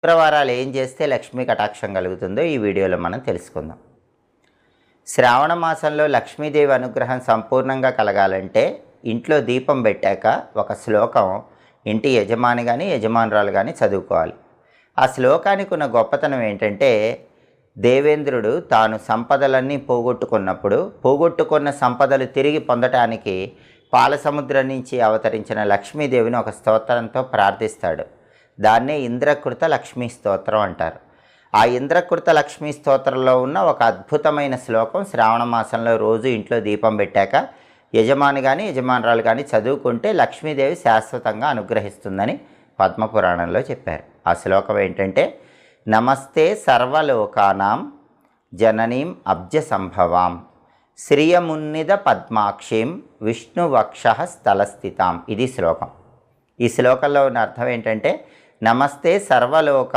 శుక్రవారాలు ఏం చేస్తే లక్ష్మీ కటాక్షం కలుగుతుందో ఈ వీడియోలో మనం తెలుసుకుందాం. శ్రావణ మాసంలో లక్ష్మీదేవి అనుగ్రహం సంపూర్ణంగా కలగాలంటే ఇంట్లో దీపం పెట్టాక ఒక శ్లోకం ఇంటి యజమాని కానీ యజమానురాలు కానీ చదువుకోవాలి. ఆ శ్లోకానికి ఉన్న గొప్పతనం ఏంటంటే, దేవేంద్రుడు తాను సంపదలన్నీ పోగొట్టుకున్న సంపదలు తిరిగి పొందటానికి పాలసముద్రం నుంచి అవతరించిన లక్ష్మీదేవిని ఒక స్తోత్రంతో ప్రార్థిస్తాడు. దాన్నే ఇంద్రకృత లక్ష్మీ స్తోత్రం అంటారు. ఆ ఇంద్రకృత లక్ష్మీ స్తోత్రంలో ఉన్న ఒక అద్భుతమైన శ్లోకం శ్రావణ మాసంలో రోజు ఇంట్లో దీపం పెట్టాక యజమాని కానీ యజమానురాలు కానీ చదువుకుంటే లక్ష్మీదేవి శాశ్వతంగా అనుగ్రహిస్తుందని పద్మపురాణంలో చెప్పారు. ఆ శ్లోకం ఏంటంటే, నమస్తే సర్వలోకానాం జననీం అబ్జ సంభవాం శ్రియమున్నిద పద్మాక్షీం విష్ణువక్ష స్థలస్థితాం. ఇది శ్లోకం. ఈ శ్లోకంలో ఉన్న అర్థం ఏంటంటే, నమస్తే సర్వలోక